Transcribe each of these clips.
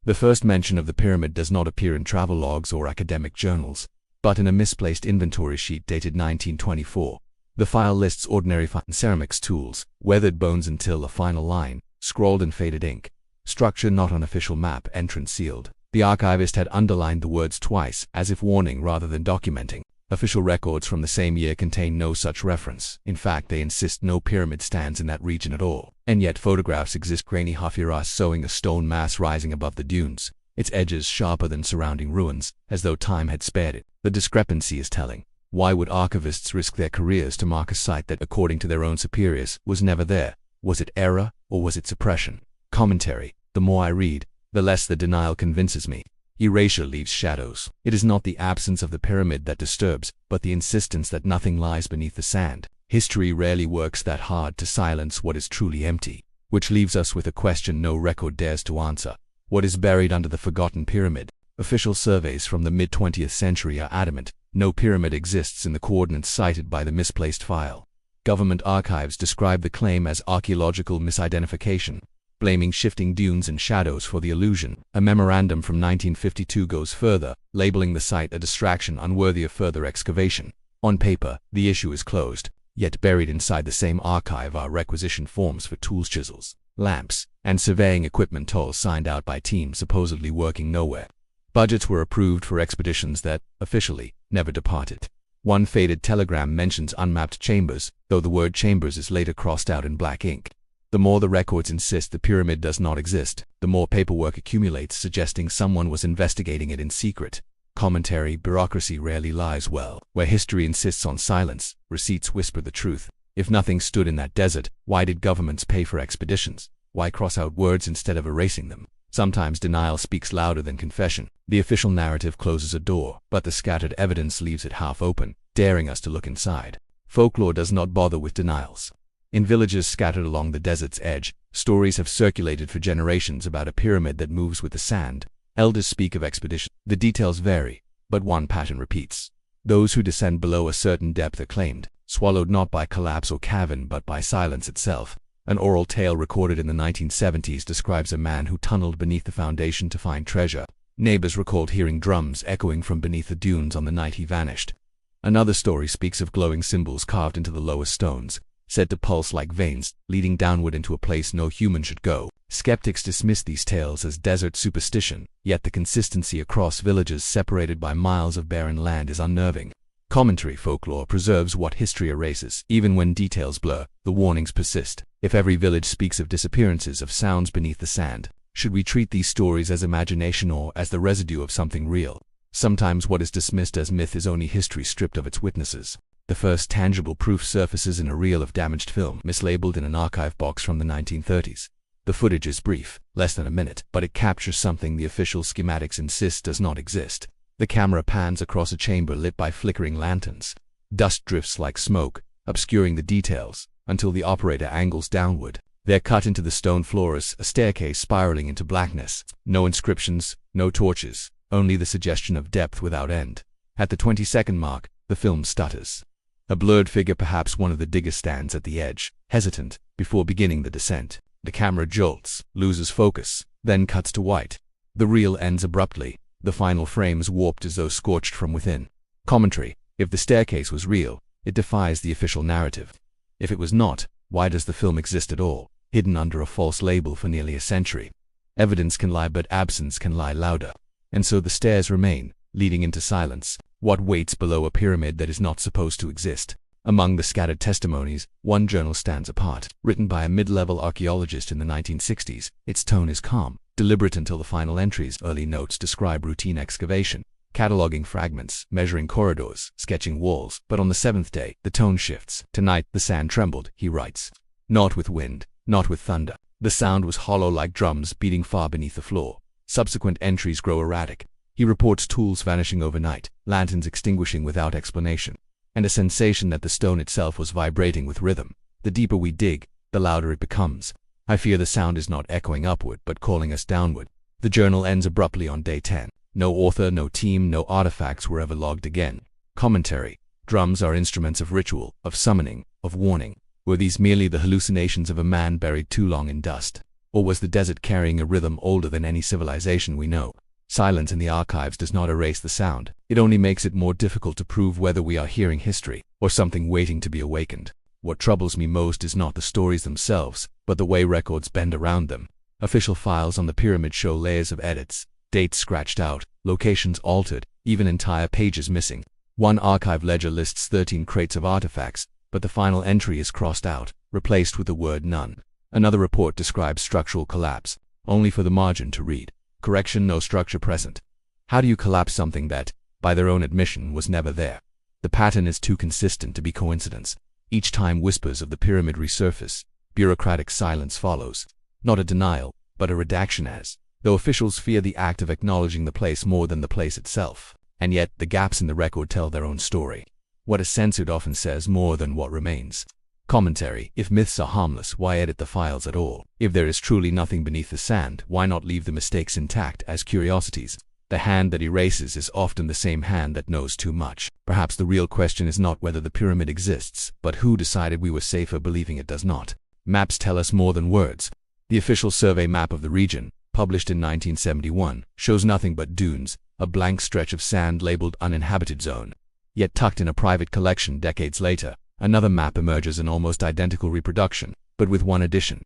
The first mention of the pyramid does not appear in travelogues or academic journals, but in a misplaced inventory sheet dated 1924. The file lists ordinary fine ceramics tools, weathered bones until a final line, scrawled in faded ink. Structure not on official map, entrance sealed. The archivist had underlined the words twice, as if warning rather than documenting. Official records from the same year contain no such reference. In fact, they insist no pyramid stands in that region at all. And yet photographs exist. Grainy Hafiras showing a stone mass rising above the dunes, its edges sharper than surrounding ruins, as though time had spared it. The discrepancy is telling. Why would archivists risk their careers to mark a site that, according to their own superiors, was never there? Was it error, or was it suppression? Commentary. The more I read, the less the denial convinces me. Erasure leaves shadows. It is not the absence of the pyramid that disturbs, but the insistence that nothing lies beneath the sand. History rarely works that hard to silence what is truly empty, which leaves us with a question no record dares to answer. What is buried under the forgotten pyramid? Official surveys from the mid-20th century are adamant. No pyramid exists in the coordinates cited by the misplaced file. Government archives describe the claim as archaeological misidentification, blaming shifting dunes and shadows for the illusion. A memorandum from 1952 goes further, labeling the site a distraction unworthy of further excavation. On paper, the issue is closed, yet buried inside the same archive are requisition forms for tools, chisels, lamps, and surveying equipment, tolls signed out by teams supposedly working nowhere. Budgets were approved for expeditions that, officially, never departed. One faded telegram mentions unmapped chambers, though the word chambers is later crossed out in black ink. The more the records insist the pyramid does not exist, the more paperwork accumulates suggesting someone was investigating it in secret. Commentary. Bureaucracy rarely lies well. Where history insists on silence, receipts whisper the truth. If nothing stood in that desert, why did governments pay for expeditions? Why cross out words instead of erasing them? Sometimes denial speaks louder than confession. The official narrative closes a door, but the scattered evidence leaves it half open, daring us to look inside. Folklore does not bother with denials. In villages scattered along the desert's edge, stories have circulated for generations about a pyramid that moves with the sand. Elders speak of expeditions. The details vary, but one pattern repeats. Those who descend below a certain depth are claimed, swallowed not by collapse or cavern but by silence itself. An oral tale recorded in the 1970s describes a man who tunneled beneath the foundation to find treasure. Neighbors recalled hearing drums echoing from beneath the dunes on the night he vanished. Another story speaks of glowing symbols carved into the lowest stones, said to pulse like veins, leading downward into a place no human should go. Skeptics dismiss these tales as desert superstition, yet the consistency across villages separated by miles of barren land is unnerving. Commentary. Folklore preserves what history erases. Even when details blur, the warnings persist. If every village speaks of disappearances, of sounds beneath the sand, should we treat these stories as imagination or as the residue of something real? Sometimes what is dismissed as myth is only history stripped of its witnesses. The first tangible proof surfaces in a reel of damaged film, mislabeled in an archive box from the 1930s. The footage is brief, less than a minute, but it captures something the official schematics insist does not exist. The camera pans across a chamber lit by flickering lanterns. Dust drifts like smoke, obscuring the details, until the operator angles downward. They're cut into the stone floors, a staircase spiraling into blackness. No inscriptions, no torches, only the suggestion of depth without end. At the 20-second mark, the film stutters. A blurred figure, perhaps one of the diggers, stands at the edge, hesitant, before beginning the descent. The camera jolts, loses focus, then cuts to white. The reel ends abruptly, the final frames warped as though scorched from within. Commentary. If the staircase was real, it defies the official narrative. If it was not, why does the film exist at all, hidden under a false label for nearly a century? Evidence can lie, but absence can lie louder. And so the stairs remain, leading into silence. What waits below a pyramid that is not supposed to exist? Among the scattered testimonies, one journal stands apart. Written by a mid-level archaeologist in the 1960s, its tone is calm, deliberate until the final entries. Early notes describe routine excavation, cataloging fragments, measuring corridors, sketching walls. But on the seventh day, the tone shifts. Tonight, the sand trembled, he writes. Not with wind, not with thunder. The sound was hollow like drums beating far beneath the floor. Subsequent entries grow erratic. He reports tools vanishing overnight, lanterns extinguishing without explanation, and a sensation that the stone itself was vibrating with rhythm. The deeper we dig, the louder it becomes. I fear the sound is not echoing upward, but calling us downward. The journal ends abruptly on day 10. No author, no team, no artifacts were ever logged again. Commentary. Drums are instruments of ritual, of summoning, of warning. Were these merely the hallucinations of a man buried too long in dust? Or was the desert carrying a rhythm older than any civilization we know? Silence in the archives does not erase the sound. It only makes it more difficult to prove whether we are hearing history or something waiting to be awakened. What troubles me most is not the stories themselves, but the way records bend around them. Official files on the pyramid show layers of edits, dates scratched out, locations altered, even entire pages missing. One archive ledger lists 13 crates of artifacts, but the final entry is crossed out, replaced with the word none. Another report describes structural collapse, only for the margin to read, correction, no structure present. How do you collapse something that, by their own admission, was never there? The pattern is too consistent to be coincidence. Each time whispers of the pyramid resurface, bureaucratic silence follows. Not a denial, but a redaction as though officials fear the act of acknowledging the place more than the place itself. And yet, the gaps in the record tell their own story. What is censored often says more than what remains. Commentary: if myths are harmless, why edit the files at all? If there is truly nothing beneath the sand, why not leave the mistakes intact as curiosities? The hand that erases is often the same hand that knows too much. Perhaps the real question is not whether the pyramid exists, but who decided we were safer believing it does not. Maps tell us more than words. The official survey map of the region, published in 1971, shows nothing but dunes, a blank stretch of sand labeled uninhabited zone. Yet tucked in a private collection decades later, another map emerges, an almost identical reproduction, but with one addition.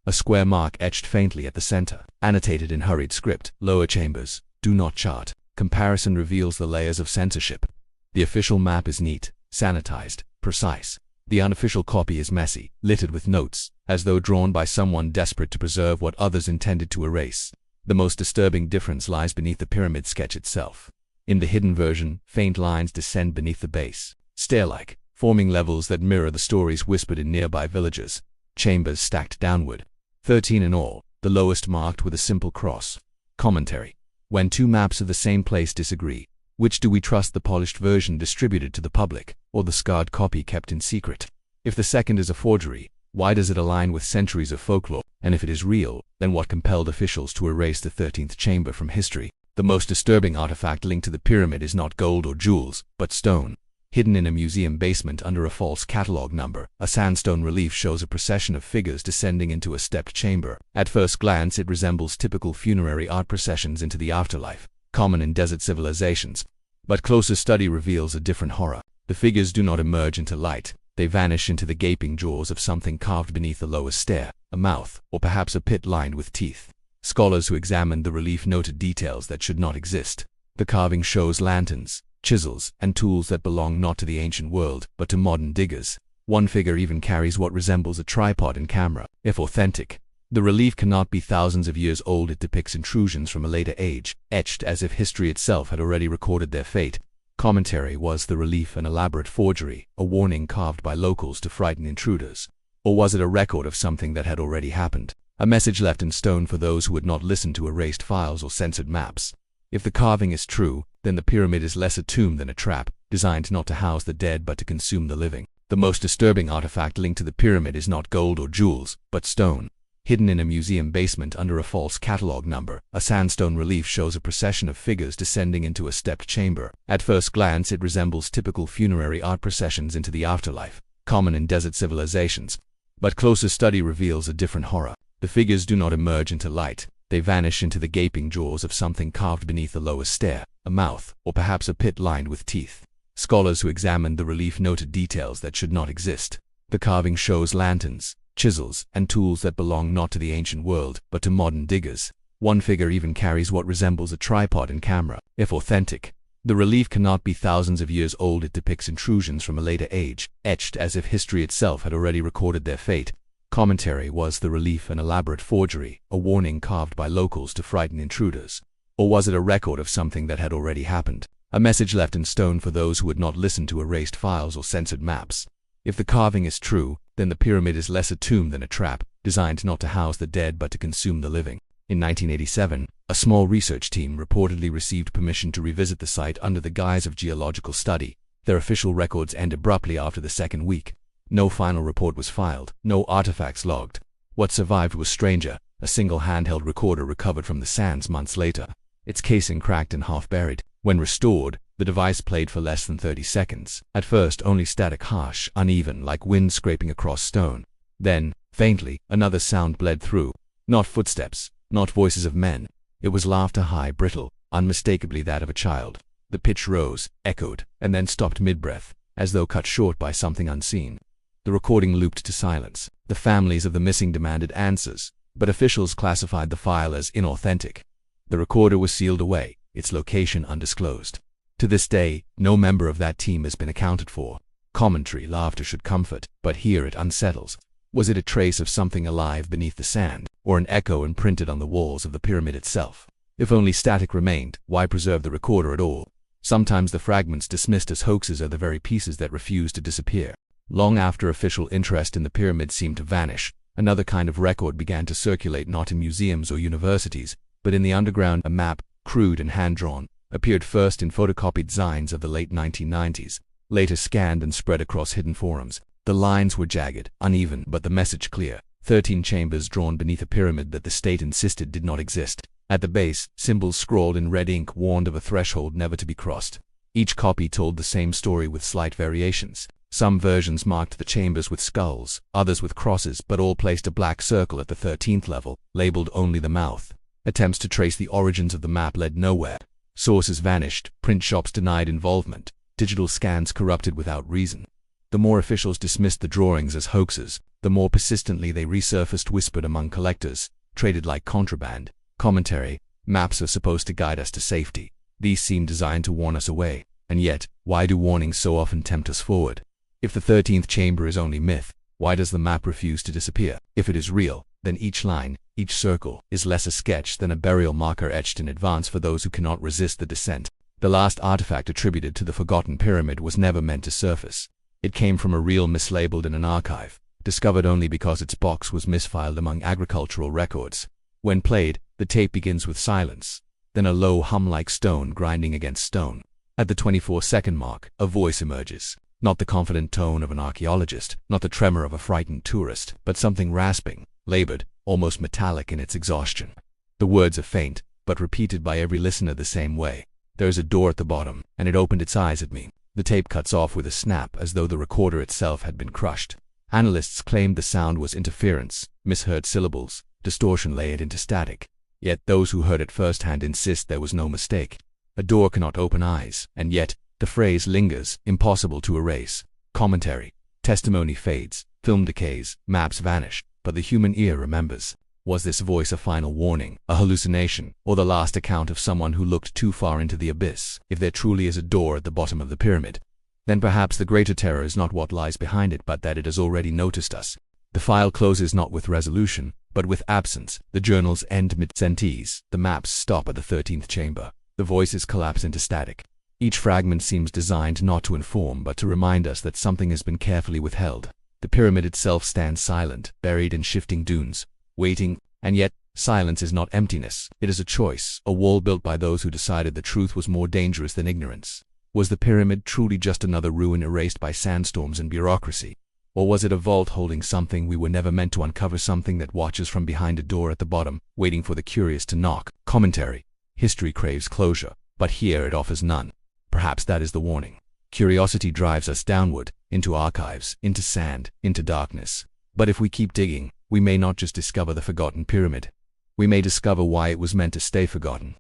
A square mark etched faintly at the center, annotated in hurried script: lower chambers, do not chart. Comparison reveals the layers of censorship. The official map is neat, sanitized, precise. The unofficial copy is messy, littered with notes, as though drawn by someone desperate to preserve what others intended to erase. The most disturbing difference lies beneath the pyramid sketch itself. In the hidden version, faint lines descend beneath the base, stair-like, forming levels that mirror the stories whispered in nearby villages. Chambers stacked downward, 13 in all, the lowest marked with a simple cross. Commentary: when two maps of the same place disagree, which do we trust, the polished version distributed to the public, or the scarred copy kept in secret? If the second is a forgery, why does it align with centuries of folklore? And if it is real, then what compelled officials to erase the 13th chamber from history? The most disturbing artifact linked to the pyramid is not gold or jewels, but stone. Hidden in a museum basement under a false catalog number, a sandstone relief shows a procession of figures descending into a stepped chamber. At first glance, it resembles typical funerary art processions into the afterlife, common in desert civilizations. But closer study reveals a different horror. The figures do not emerge into light. They vanish into the gaping jaws of something carved beneath the lowest stair, a mouth, or perhaps a pit lined with teeth. Scholars who examined the relief noted details that should not exist. The carving shows lanterns, chisels, and tools that belong not to the ancient world, but to modern diggers. One figure even carries what resembles a tripod and camera. If authentic, the relief cannot be thousands of years old. It depicts intrusions from a later age, etched as if history itself had already recorded their fate. Commentary: was the relief an elaborate forgery, a warning carved by locals to frighten intruders? Or was it a record of something that had already happened? A message left in stone for those who would not listen to erased files or censored maps. If the carving is true, then the pyramid is less a tomb than a trap, designed not to house the dead but to consume the living. The most disturbing artifact linked to the pyramid is not gold or jewels, but stone. Hidden in a museum basement under a false catalog number, a sandstone relief shows a procession of figures descending into a stepped chamber. At first glance, it resembles typical funerary art processions into the afterlife, common in desert civilizations. But closer study reveals a different horror. The figures do not emerge into light. They vanish into the gaping jaws of something carved beneath the lowest stair, a mouth, or perhaps a pit lined with teeth. Scholars who examined the relief noted details that should not exist. The carving shows lanterns, chisels, and tools that belong not to the ancient world, but to modern diggers. One figure even carries what resembles a tripod and camera. If authentic, the relief cannot be thousands of years old. It depicts intrusions from a later age, etched as if history itself had already recorded their fate. Commentary: was the relief an elaborate forgery, a warning carved by locals to frighten intruders? Or was it a record of something that had already happened? A message left in stone for those who would not listen to erased files or censored maps. If the carving is true, then the pyramid is less a tomb than a trap, designed not to house the dead but to consume the living. In 1987, a small research team reportedly received permission to revisit the site under the guise of geological study. Their official records end abruptly after the second week. No final report was filed, no artifacts logged. What survived was stranger: a single handheld recorder recovered from the sands months later, its casing cracked and half buried. When restored, the device played for less than 30 seconds. At first, only static, harsh, uneven, like wind scraping across stone. Then, faintly, another sound bled through. Not footsteps, not voices of men. It was laughter, high, brittle, unmistakably that of a child. The pitch rose, echoed, and then stopped mid-breath, as though cut short by something unseen. The recording looped to silence. The families of the missing demanded answers, but officials classified the file as inauthentic. The recorder was sealed away, its location undisclosed. To this day, no member of that team has been accounted for. Commentary, laughter should comfort, but here it unsettles. Was it a trace of something alive beneath the sand, or an echo imprinted on the walls of the pyramid itself? If only static remained, why preserve the recorder at all? Sometimes the fragments dismissed as hoaxes are the very pieces that refuse to disappear. Long after official interest in the pyramid seemed to vanish, another kind of record began to circulate, not in museums or universities, but in the underground. A map, crude and hand-drawn, appeared first in photocopied zines of the late 1990s, later scanned and spread across hidden forums. The lines were jagged, uneven, but the message clear. 13 chambers drawn beneath a pyramid that the state insisted did not exist. At the base, symbols scrawled in red ink warned of a threshold never to be crossed. Each copy told the same story with slight variations. Some versions marked the chambers with skulls, others with crosses, but all placed a black circle at the 13th level, labeled only the mouth. Attempts to trace the origins of the map led nowhere. Sources vanished, print shops denied involvement, digital scans corrupted without reason. The more officials dismissed the drawings as hoaxes, the more persistently they resurfaced, whispered among collectors, traded like contraband. Commentary: maps are supposed to guide us to safety. These seem designed to warn us away. And yet, why do warnings so often tempt us forward? If the 13th chamber is only myth, why does the map refuse to disappear? If it is real, then each line, each circle, is less a sketch than a burial marker etched in advance for those who cannot resist the descent. The last artifact attributed to the forgotten pyramid was never meant to surface. It came from a reel mislabeled in an archive, discovered only because its box was misfiled among agricultural records. When played, the tape begins with silence, then a low hum like stone grinding against stone. At the 24-second mark, a voice emerges. Not the confident tone of an archaeologist, not the tremor of a frightened tourist, but something rasping, labored, almost metallic in its exhaustion. The words are faint, but repeated by every listener the same way. There is a door at the bottom, and it opened its eyes at me. The tape cuts off with a snap, as though the recorder itself had been crushed. Analysts claimed the sound was interference, misheard syllables, distortion layered into static. Yet those who heard it firsthand insist there was no mistake. A door cannot open eyes, and yet the phrase lingers, impossible to erase. Commentary: testimony fades, film decays, maps vanish, but the human ear remembers. Was this voice a final warning, a hallucination, or the last account of someone who looked too far into the abyss? If there truly is a door at the bottom of the pyramid, then perhaps the greater terror is not what lies behind it, but that it has already noticed us. The file closes not with resolution, but with absence. The journals end mid-sentence. The maps stop at the 13th chamber. The voices collapse into static. Each fragment seems designed not to inform, but to remind us that something has been carefully withheld. The pyramid itself stands silent, buried in shifting dunes, waiting, and yet, silence is not emptiness. It is a choice, a wall built by those who decided the truth was more dangerous than ignorance. Was the pyramid truly just another ruin erased by sandstorms and bureaucracy? Or was it a vault holding something we were never meant to uncover, something that watches from behind a door at the bottom, waiting for the curious to knock? Commentary: history craves closure, but here it offers none. Perhaps that is the warning. Curiosity drives us downward, into archives, into sand, into darkness. But if we keep digging, we may not just discover the forgotten pyramid. We may discover why it was meant to stay forgotten.